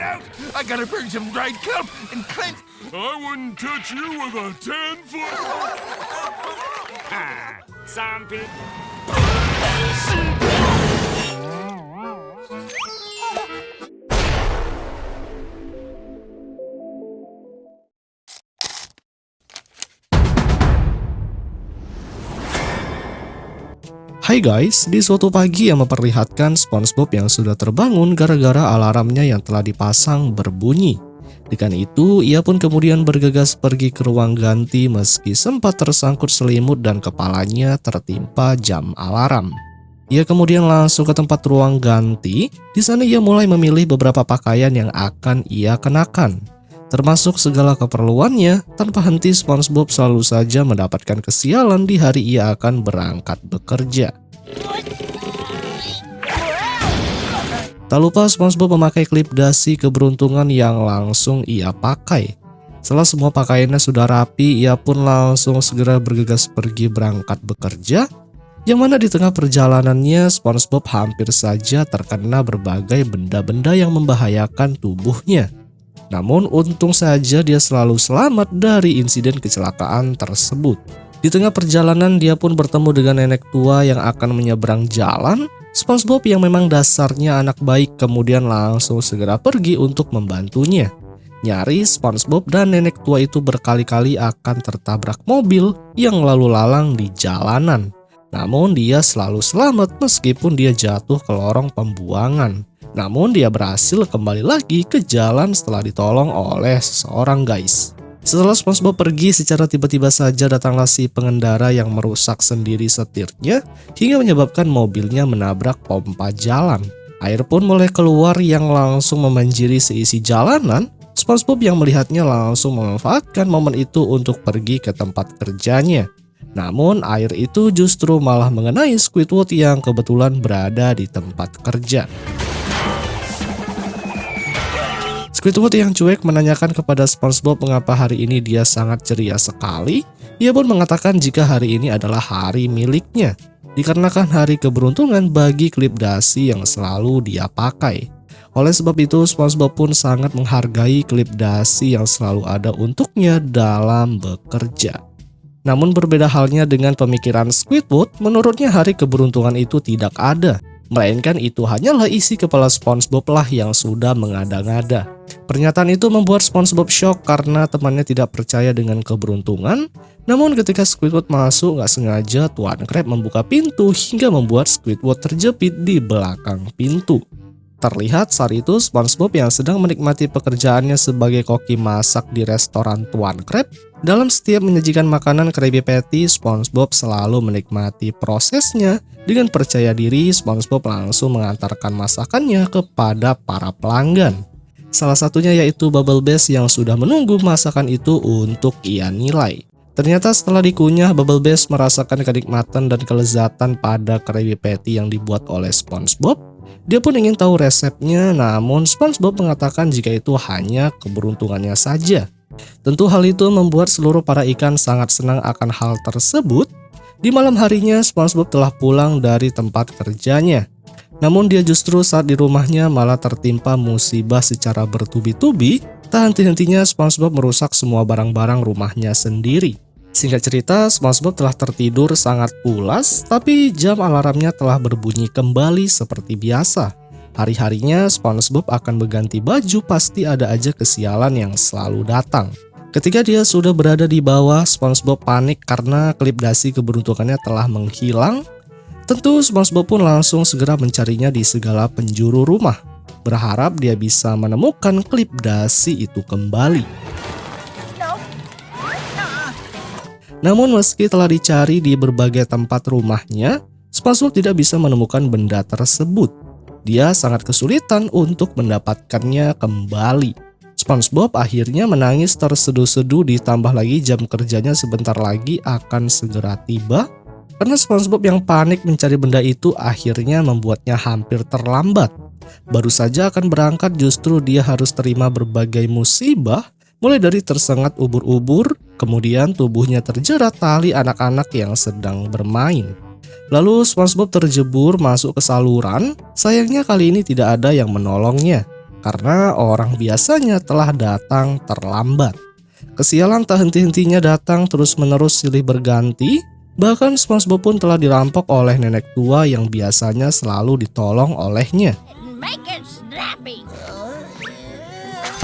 out. I gotta bring some dried kelp and cleanse. I wouldn't touch you with a 10-foot. Some people. Hai guys, di suatu pagi yang memperlihatkan SpongeBob yang sudah terbangun gara-gara alarmnya yang telah dipasang berbunyi. Dengan itu, ia pun kemudian bergegas pergi ke ruang ganti meski sempat tersangkut selimut dan kepalanya tertimpa jam alarm. Ia kemudian langsung ke tempat ruang ganti. Di sana ia mulai memilih beberapa pakaian yang akan ia kenakan. Termasuk segala keperluannya, tanpa henti SpongeBob selalu saja mendapatkan kesialan di hari ia akan berangkat bekerja. Tak lupa SpongeBob memakai klip dasi keberuntungan yang langsung ia pakai. Setelah semua pakaiannya sudah rapi, ia pun langsung segera bergegas pergi berangkat bekerja. Yang mana di tengah perjalanannya SpongeBob hampir saja terkena berbagai benda-benda yang membahayakan tubuhnya. Namun untung saja dia selalu selamat dari insiden kecelakaan tersebut. Di tengah perjalanan dia pun bertemu dengan nenek tua yang akan menyeberang jalan. SpongeBob yang memang dasarnya anak baik kemudian langsung segera pergi untuk membantunya. Nyaris SpongeBob dan nenek tua itu berkali-kali akan tertabrak mobil yang lalu lalang di jalanan. Namun dia selalu selamat meskipun dia jatuh ke lorong pembuangan. Namun dia berhasil kembali lagi ke jalan setelah ditolong oleh seseorang guys. Setelah SpongeBob pergi, secara tiba-tiba saja datanglah si pengendara yang merusak sendiri setirnya hingga menyebabkan mobilnya menabrak pompa jalan. Air pun mulai keluar yang langsung membanjiri seisi jalanan. SpongeBob yang melihatnya langsung memanfaatkan momen itu untuk pergi ke tempat kerjanya. Namun air itu justru malah mengenai Squidward yang kebetulan berada di tempat kerja. Squidward yang cuek menanyakan kepada SpongeBob mengapa hari ini dia sangat ceria sekali. Ia pun mengatakan jika hari ini adalah hari miliknya, dikarenakan hari keberuntungan bagi klip dasi yang selalu dia pakai. Oleh sebab itu SpongeBob pun sangat menghargai klip dasi yang selalu ada untuknya dalam bekerja. Namun berbeda halnya dengan pemikiran Squidward, menurutnya hari keberuntungan itu tidak ada. Melainkan itu hanyalah isi kepala SpongeBob lah yang sudah mengada-ngada. Pernyataan itu membuat SpongeBob shock karena temannya tidak percaya dengan keberuntungan. Namun ketika Squidward masuk, gak sengaja Tuan Crab membuka pintu hingga membuat Squidward terjepit di belakang pintu. Terlihat saat itu SpongeBob yang sedang menikmati pekerjaannya sebagai koki masak di restoran Tuan Crab. Dalam setiap menyajikan makanan Krabby Patty, SpongeBob selalu menikmati prosesnya. Dengan percaya diri, SpongeBob langsung mengantarkan masakannya kepada para pelanggan. Salah satunya yaitu Bubble Bass yang sudah menunggu masakan itu untuk ia nilai. Ternyata setelah dikunyah, Bubble Bass merasakan kenikmatan dan kelezatan pada Krabby Patty yang dibuat oleh SpongeBob. Dia pun ingin tahu resepnya, namun SpongeBob mengatakan jika itu hanya keberuntungannya saja. Tentu hal itu membuat seluruh para ikan sangat senang akan hal tersebut. Di malam harinya SpongeBob telah pulang dari tempat kerjanya. Namun dia justru saat di rumahnya malah tertimpa musibah secara bertubi-tubi. Tak henti-hentinya SpongeBob merusak semua barang-barang rumahnya sendiri. Singkat cerita, SpongeBob telah tertidur sangat pulas, tapi jam alarmnya telah berbunyi kembali seperti biasa. Hari-harinya SpongeBob akan berganti baju, pasti ada aja kesialan yang selalu datang. Ketika dia sudah berada di bawah, SpongeBob panik karena klip dasi keberuntungannya telah menghilang. Tentu SpongeBob pun langsung segera mencarinya di segala penjuru rumah, berharap dia bisa menemukan klip dasi itu kembali. Namun meski telah dicari di berbagai tempat rumahnya, SpongeBob tidak bisa menemukan benda tersebut. Dia sangat kesulitan untuk mendapatkannya kembali. SpongeBob akhirnya menangis terseduh-seduh, ditambah lagi jam kerjanya sebentar lagi akan segera tiba. Karena SpongeBob yang panik mencari benda itu akhirnya membuatnya hampir terlambat. Baru saja akan berangkat justru dia harus terima berbagai musibah, mulai dari tersengat ubur-ubur, kemudian tubuhnya terjerat tali anak-anak yang sedang bermain. Lalu SpongeBob terjebur masuk ke saluran, sayangnya kali ini tidak ada yang menolongnya. karena orang biasanya telah datang terlambat. Kesialan tak henti-hentinya datang terus-menerus silih berganti. Bahkan SpongeBob pun telah dirampok oleh nenek tua yang biasanya selalu ditolong olehnya. Make it snappy.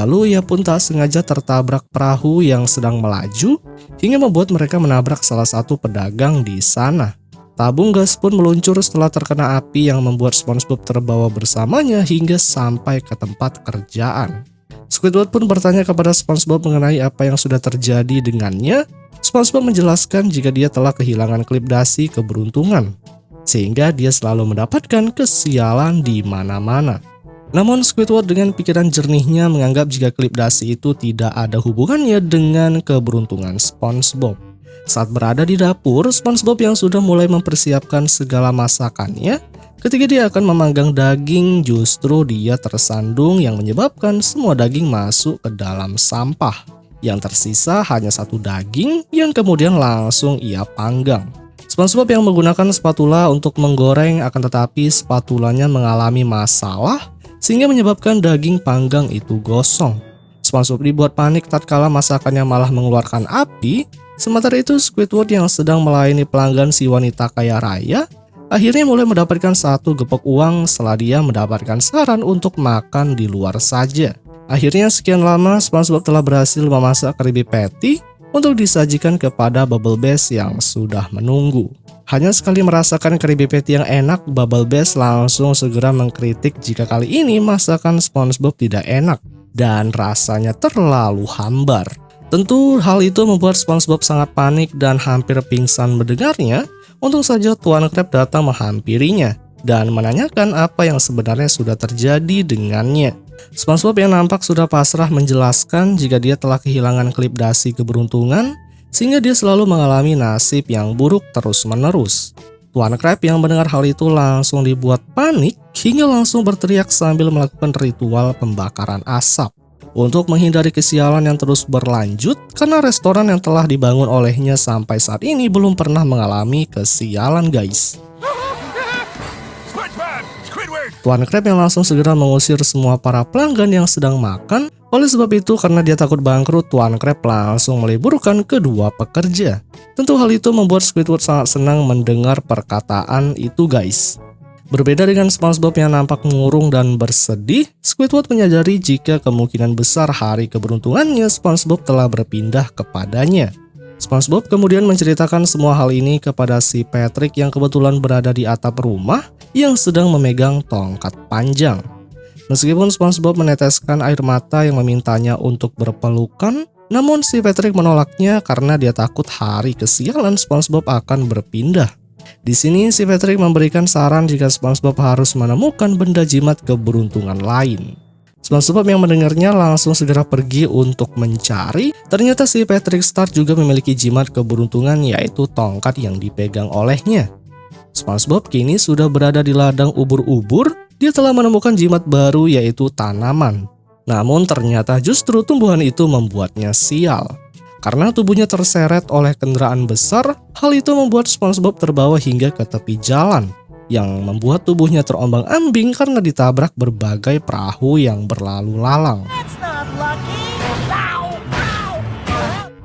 Lalu ia pun tak sengaja tertabrak perahu yang sedang melaju hingga membuat mereka menabrak salah satu pedagang di sana. Tabung gas pun meluncur setelah terkena api yang membuat SpongeBob terbawa bersamanya hingga sampai ke tempat kerjaan. Squidward pun bertanya kepada SpongeBob mengenai apa yang sudah terjadi dengannya. SpongeBob menjelaskan jika dia telah kehilangan klip dasi keberuntungan, sehingga dia selalu mendapatkan kesialan di mana-mana. Namun Squidward dengan pikiran jernihnya menganggap jika klip dasi itu tidak ada hubungannya dengan keberuntungan SpongeBob. Saat berada di dapur, SpongeBob yang sudah mulai mempersiapkan segala masakannya, ketika dia akan memanggang daging, justru dia tersandung yang menyebabkan semua daging masuk ke dalam sampah. Yang tersisa hanya satu daging yang kemudian langsung ia panggang. SpongeBob yang menggunakan spatula untuk menggoreng, akan tetapi spatulanya mengalami masalah sehingga menyebabkan daging panggang itu gosong. SpongeBob dibuat panik tatkala masakannya malah mengeluarkan api. Sementara itu Squidward yang sedang melayani pelanggan si wanita kaya raya akhirnya mulai mendapatkan satu gepok uang setelah dia mendapatkan saran untuk makan di luar saja. Akhirnya sekian lama SpongeBob telah berhasil memasak Krabby Patty untuk disajikan kepada Bubble Bass yang sudah menunggu. Hanya sekali merasakan Krabby Patty yang enak, Bubble Bass langsung segera mengkritik jika kali ini masakan SpongeBob tidak enak dan rasanya terlalu hambar. Tentu hal itu membuat SpongeBob sangat panik dan hampir pingsan mendengarnya. Untung saja Tuan Crab datang menghampirinya dan menanyakan apa yang sebenarnya sudah terjadi dengannya. SpongeBob yang nampak sudah pasrah menjelaskan jika dia telah kehilangan klip dasi keberuntungan sehingga dia selalu mengalami nasib yang buruk terus-menerus. Tuan Crab yang mendengar hal itu langsung dibuat panik hingga langsung berteriak sambil melakukan ritual pembakaran asap untuk menghindari kesialan yang terus berlanjut karena restoran yang telah dibangun olehnya sampai saat ini belum pernah mengalami kesialan, guys. Tuan Crab yang langsung segera mengusir semua para pelanggan yang sedang makan. Oleh sebab itu, karena dia takut bangkrut, Tuan Crab langsung meliburkan kedua pekerja. Tentu hal itu membuat Squidward sangat senang mendengar perkataan itu, guys. Berbeda dengan SpongeBob yang nampak murung dan bersedih, Squidward menyadari jika kemungkinan besar hari keberuntungannya SpongeBob telah berpindah kepadanya. SpongeBob kemudian menceritakan semua hal ini kepada si Patrick yang kebetulan berada di atap rumah yang sedang memegang tongkat panjang. Meskipun SpongeBob meneteskan air mata yang memintanya untuk berpelukan, namun si Patrick menolaknya karena dia takut hari kesialan SpongeBob akan berpindah. Di sini si Patrick memberikan saran jika SpongeBob harus menemukan benda jimat keberuntungan lain. SpongeBob yang mendengarnya langsung segera pergi untuk mencari. Ternyata si Patrick Star juga memiliki jimat keberuntungan, yaitu tongkat yang dipegang olehnya. SpongeBob kini sudah berada di ladang ubur-ubur. Dia telah menemukan jimat baru, yaitu tanaman. Namun ternyata justru tumbuhan itu membuatnya sial. Karena tubuhnya terseret oleh kendaraan besar, hal itu membuat SpongeBob terbawa hingga ke tepi jalan, yang membuat tubuhnya terombang-ambing karena ditabrak berbagai perahu yang berlalu lalang. That's not lucky. Ow, ow.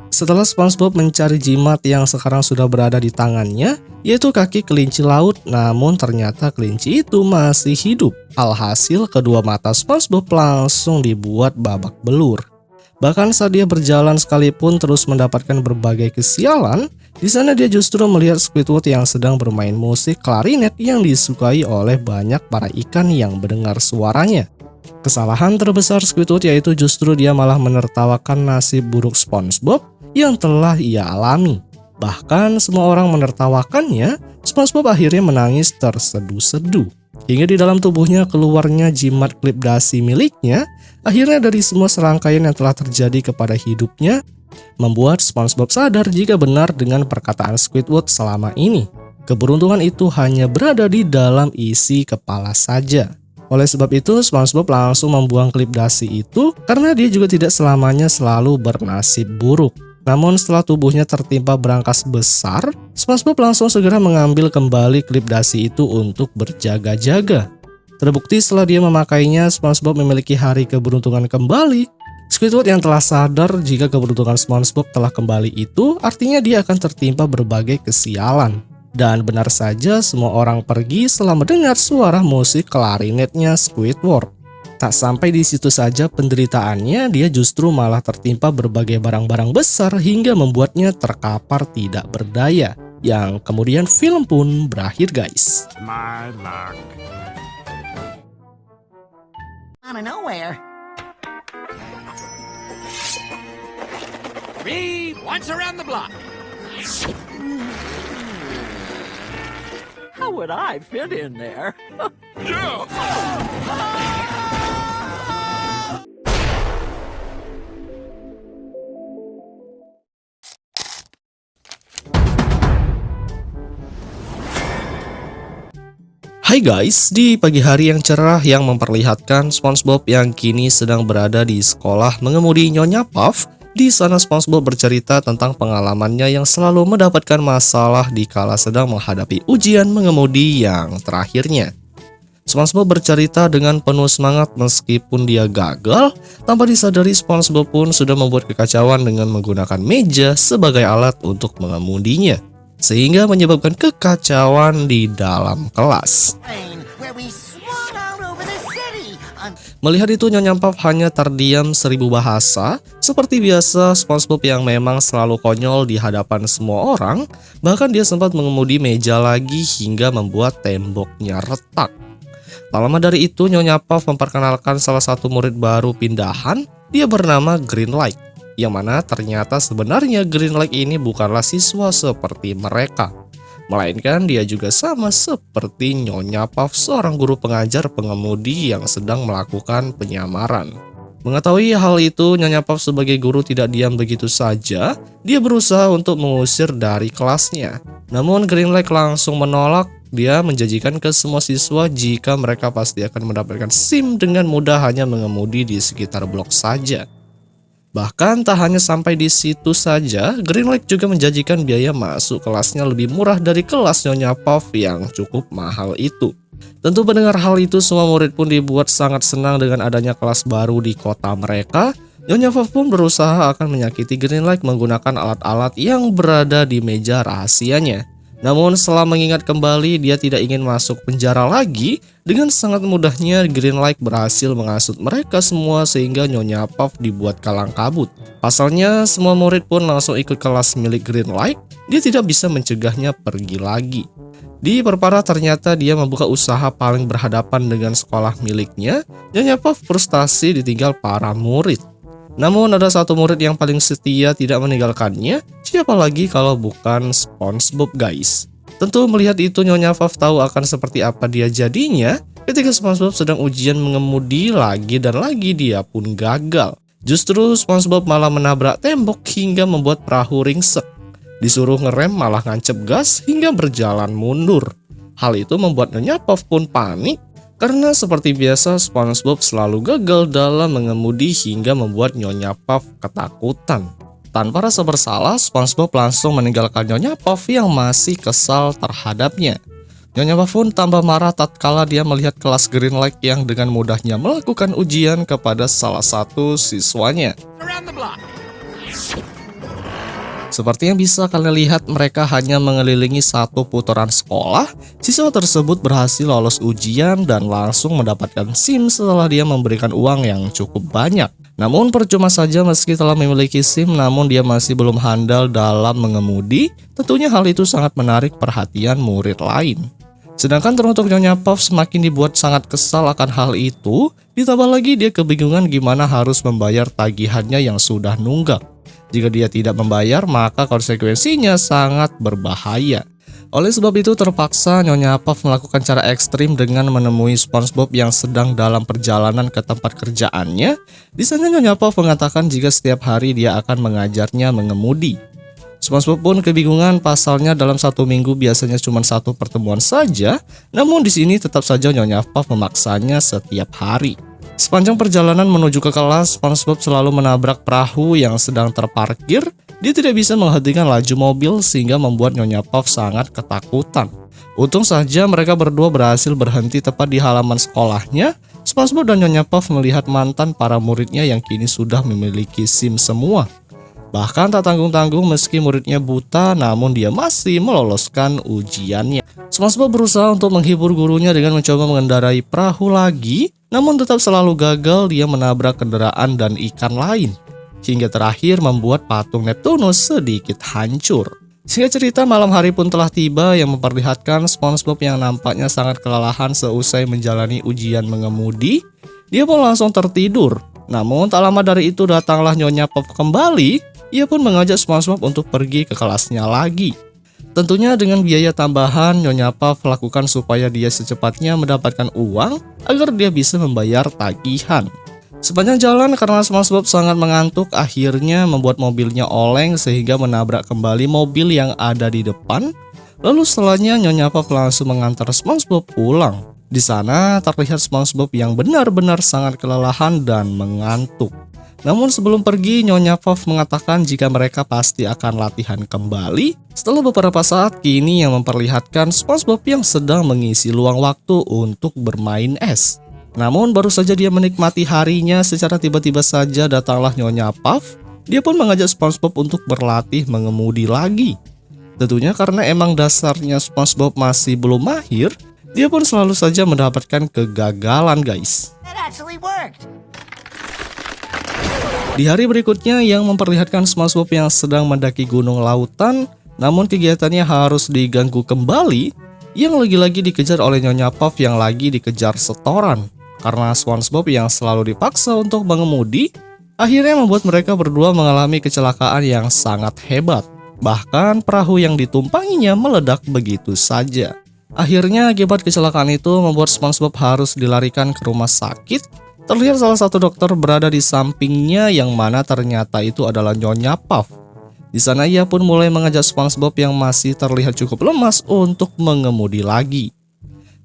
Setelah SpongeBob mencari jimat yang sekarang sudah berada di tangannya, yaitu kaki kelinci laut, namun ternyata kelinci itu masih hidup. Alhasil kedua mata SpongeBob langsung dibuat babak belur. Bahkan saat dia berjalan sekalipun terus mendapatkan berbagai kesialan, di sana dia justru melihat Squidward yang sedang bermain musik klarinet yang disukai oleh banyak para ikan yang mendengar suaranya. Kesalahan terbesar Squidward yaitu justru dia malah menertawakan nasib buruk SpongeBob yang telah ia alami. Bahkan semua orang menertawakannya, SpongeBob akhirnya menangis terseduh-seduh. Hingga di dalam tubuhnya keluarnya jimat klip dasi miliknya. Akhirnya dari semua serangkaian yang telah terjadi kepada hidupnya, membuat SpongeBob sadar jika benar dengan perkataan Squidward selama ini. Keberuntungan itu hanya berada di dalam isi kepala saja. Oleh sebab itu, SpongeBob langsung membuang klip dasi itu karena dia juga tidak selamanya selalu bernasib buruk. Namun setelah tubuhnya tertimpa berangkas besar, SpongeBob langsung segera mengambil kembali klip dasi itu untuk berjaga-jaga. Terbukti setelah dia memakainya, SpongeBob memiliki hari keberuntungan kembali. Squidward yang telah sadar jika keberuntungan SpongeBob telah kembali itu artinya dia akan tertimpa berbagai kesialan. Dan benar saja semua orang pergi setelah mendengar suara musik klarinetnya Squidward. Tak sampai di situ saja penderitaannya, dia justru malah tertimpa berbagai barang-barang besar hingga membuatnya terkapar tidak berdaya. Yang kemudian film pun berakhir, guys. My luck. Out of nowhere. Me once around the block. How would I fit in there? Yeah! Hai guys, di pagi hari yang cerah yang memperlihatkan SpongeBob yang kini sedang berada di sekolah mengemudi Nyonya Puff. Di sana SpongeBob bercerita tentang pengalamannya yang selalu mendapatkan masalah dikala sedang menghadapi ujian mengemudi yang terakhirnya. SpongeBob bercerita dengan penuh semangat meskipun dia gagal. Tanpa disadari, SpongeBob pun sudah membuat kekacauan dengan menggunakan meja sebagai alat untuk mengemudinya, sehingga menyebabkan kekacauan di dalam kelas. Where we swung out over the city. Melihat itu, Nyonya Puff hanya terdiam 1000 bahasa. Seperti biasa, SpongeBob yang memang selalu konyol di hadapan semua orang, bahkan dia sempat mengemudi meja lagi hingga membuat temboknya retak. Tak lama dari itu, Nyonya Puff memperkenalkan salah satu murid baru pindahan. Dia bernama Green Light, yang mana ternyata sebenarnya Green Light ini bukanlah siswa seperti mereka, melainkan dia juga sama seperti Nyonya Puff, seorang guru pengajar pengemudi yang sedang melakukan penyamaran. Mengetahui hal itu, Nyonya Puff sebagai guru tidak diam begitu saja. Dia berusaha untuk mengusir dari kelasnya. Namun Green Light langsung menolak. Dia menjanjikan ke semua siswa jika mereka pasti akan mendapatkan SIM dengan mudah hanya mengemudi di sekitar blok saja. Bahkan tak hanya sampai di situ saja, Green Light juga menjanjikan biaya masuk kelasnya lebih murah dari kelas Nyonya Puff yang cukup mahal itu. Tentu mendengar hal itu, semua murid pun dibuat sangat senang dengan adanya kelas baru di kota mereka. Nyonya Puff pun berusaha akan menyakiti Green Light menggunakan alat-alat yang berada di meja rahasianya. Namun setelah mengingat kembali, dia tidak ingin masuk penjara lagi. Dengan sangat mudahnya Green Light berhasil menghasut mereka semua sehingga Nyonya Puff dibuat kalang kabut. Pasalnya semua murid pun langsung ikut kelas milik Green Light. Dia tidak bisa mencegahnya pergi lagi. Diperparah, ternyata dia membuka usaha paling berhadapan dengan sekolah miliknya. Nyonya Puff frustasi ditinggal para murid. Namun ada satu murid yang paling setia tidak meninggalkannya. Siapa lagi kalau bukan SpongeBob, guys. Tentu melihat itu, Nyonya Puff tahu akan seperti apa dia jadinya ketika SpongeBob sedang ujian mengemudi lagi dan lagi dia pun gagal. Justru SpongeBob malah menabrak tembok hingga membuat perahu ringsek. Disuruh ngerem malah ngancep gas hingga berjalan mundur. Hal itu membuat Nyonya Puff pun panik. Karena seperti biasa, SpongeBob selalu gagal dalam mengemudi hingga membuat Nyonya Puff ketakutan. Tanpa rasa bersalah, SpongeBob langsung meninggalkan Nyonya Puff yang masih kesal terhadapnya. Nyonya Puff pun tambah marah tatkala dia melihat kelas Green Light yang dengan mudahnya melakukan ujian kepada salah satu siswanya. Around the block. Seperti yang bisa kalian lihat, mereka hanya mengelilingi satu putaran sekolah. Siswa tersebut berhasil lolos ujian dan langsung mendapatkan SIM setelah dia memberikan uang yang cukup banyak. Namun percuma saja, meski telah memiliki SIM, namun dia masih belum handal dalam mengemudi. Tentunya hal itu sangat menarik perhatian murid lain. Sedangkan teruntuk Nyonya Puff semakin dibuat sangat kesal akan hal itu. Ditambah lagi dia kebingungan gimana harus membayar tagihannya yang sudah nunggak. Jika dia tidak membayar, maka konsekuensinya sangat berbahaya. Oleh sebab itu terpaksa Nyonya Puff melakukan cara ekstrim dengan menemui SpongeBob yang sedang dalam perjalanan ke tempat kerjaannya. Di sana Nyonya Puff mengatakan jika setiap hari dia akan mengajarnya mengemudi. SpongeBob pun kebingungan, pasalnya dalam satu minggu biasanya cuma satu pertemuan saja. Namun di sini tetap saja Nyonya Puff memaksanya setiap hari. Sepanjang perjalanan menuju ke kelas, SpongeBob selalu menabrak perahu yang sedang terparkir. Dia tidak bisa menghentikan laju mobil sehingga membuat Nyonya Puff sangat ketakutan. Untung saja mereka berdua berhasil berhenti tepat di halaman sekolahnya. SpongeBob dan Nyonya Puff melihat mantan para muridnya yang kini sudah memiliki SIM semua. Bahkan tak tanggung-tanggung meski muridnya buta, namun dia masih meloloskan ujiannya. SpongeBob berusaha untuk menghibur gurunya dengan mencoba mengendarai perahu lagi, namun tetap selalu gagal. Dia menabrak kendaraan dan ikan lain, hingga terakhir membuat patung Neptunus sedikit hancur. Singkat cerita, malam hari pun telah tiba yang memperlihatkan SpongeBob yang nampaknya sangat kelelahan seusai menjalani ujian mengemudi. Dia pun langsung tertidur. Namun tak lama dari itu datanglah Nyonya Puff kembali. Ia pun mengajak SpongeBob untuk pergi ke kelasnya lagi. Tentunya dengan biaya tambahan, Nyonya Puff lakukan supaya dia secepatnya mendapatkan uang agar dia bisa membayar tagihan. Sepanjang jalan karena SpongeBob sangat mengantuk, akhirnya membuat mobilnya oleng sehingga menabrak kembali mobil yang ada di depan. Lalu setelahnya Nyonya Puff langsung mengantar SpongeBob pulang. Di sana terlihat SpongeBob yang benar-benar sangat kelelahan dan mengantuk. Namun sebelum pergi, Nyonya Puff mengatakan jika mereka pasti akan latihan kembali setelah beberapa saat kini yang memperlihatkan SpongeBob yang sedang mengisi luang waktu untuk bermain es. Namun baru saja dia menikmati harinya, secara tiba-tiba saja datanglah Nyonya Puff. Dia pun mengajak SpongeBob untuk berlatih mengemudi lagi. Tentunya karena emang dasarnya SpongeBob masih belum mahir, dia pun selalu saja mendapatkan kegagalan, guys. That actually worked. Di hari berikutnya yang memperlihatkan SpongeBob yang sedang mendaki gunung lautan, namun kegiatannya harus diganggu kembali, yang lagi-lagi dikejar oleh Nyonya Puff yang lagi dikejar setoran. Karena SpongeBob yang selalu dipaksa untuk mengemudi, akhirnya membuat mereka berdua mengalami kecelakaan yang sangat hebat. Bahkan perahu yang ditumpanginya meledak begitu saja. Akhirnya akibat kecelakaan itu membuat SpongeBob harus dilarikan ke rumah sakit. Terlihat salah satu dokter berada di sampingnya yang mana ternyata itu adalah Nyonya Puff. Di sana ia pun mulai mengajak SpongeBob yang masih terlihat cukup lemas untuk mengemudi lagi.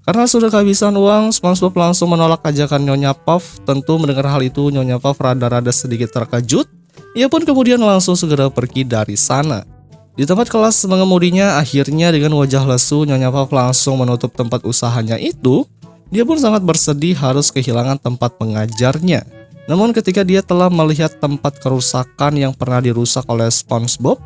Karena sudah kehabisan uang, SpongeBob langsung menolak ajakan Nyonya Puff. Tentu mendengar hal itu Nyonya Puff rada-rada sedikit terkejut. Ia pun kemudian langsung segera pergi dari sana. Di tempat kelas mengemudinya, akhirnya dengan wajah lesu Nyonya Puff langsung menutup tempat usahanya itu. Dia pun sangat bersedih harus kehilangan tempat mengajarnya. Namun ketika dia telah melihat tempat kerusakan yang pernah dirusak oleh SpongeBob,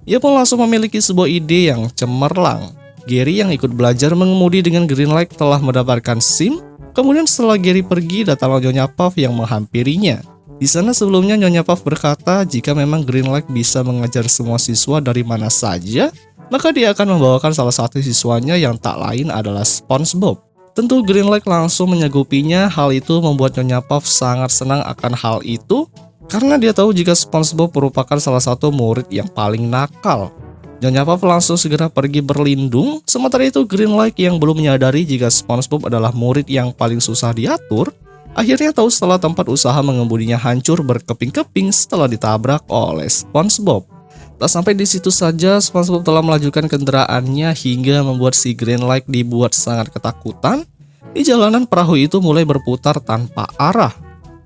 ia pun langsung memiliki sebuah ide yang cemerlang. Gary yang ikut belajar mengemudi dengan Green Lake telah mendapatkan SIM. Kemudian setelah Gary pergi, datanglah Nyonya Puff yang menghampirinya. Di sana sebelumnya Nyonya Puff berkata jika memang Green Lake bisa mengajar semua siswa dari mana saja, maka dia akan membawakan salah satu siswanya yang tak lain adalah SpongeBob. Tentu Green Lake langsung menyanggupinya. Hal itu membuat Nyonya Puff sangat senang akan hal itu karena dia tahu jika SpongeBob merupakan salah satu murid yang paling nakal. Nyonya Puff langsung segera pergi berlindung. Sementara itu Green Lake yang belum menyadari jika SpongeBob adalah murid yang paling susah diatur, akhirnya tahu setelah tempat usaha mengemudinya hancur berkeping-keping setelah ditabrak oleh SpongeBob. Tak sampai di situ saja, SpongeBob telah melajukan kendaraannya hingga membuat si Green Lake dibuat sangat ketakutan. Di jalanan perahu itu mulai berputar tanpa arah,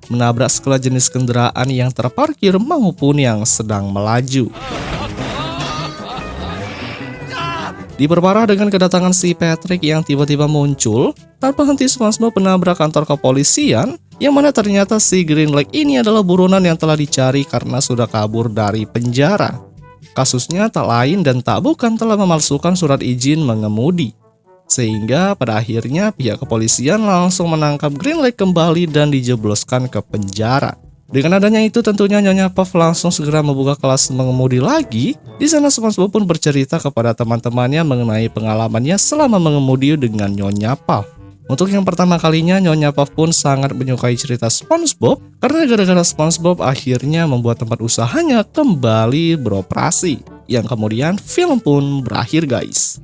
menabrak segala jenis kendaraan yang terparkir maupun yang sedang melaju. Diperparah dengan kedatangan si Patrick yang tiba-tiba muncul. Tanpa henti SpongeBob menabrak kantor kepolisian, yang mana ternyata si Green Lake ini adalah buronan yang telah dicari karena sudah kabur dari penjara. Kasusnya tak lain dan tak bukan telah memalsukan surat izin mengemudi. Sehingga pada akhirnya pihak kepolisian langsung menangkap Green Lake kembali dan dijebloskan ke penjara. Dengan adanya itu tentunya Nyonya Puff langsung segera membuka kelas mengemudi lagi. Di sana SpongeBob pun bercerita kepada teman-temannya mengenai pengalamannya selama mengemudi dengan Nyonya Puff. Untuk yang pertama kalinya, Nyonya Puff pun sangat menyukai cerita SpongeBob karena gara-gara SpongeBob akhirnya membuat tempat usahanya kembali beroperasi. Yang kemudian film pun berakhir, guys.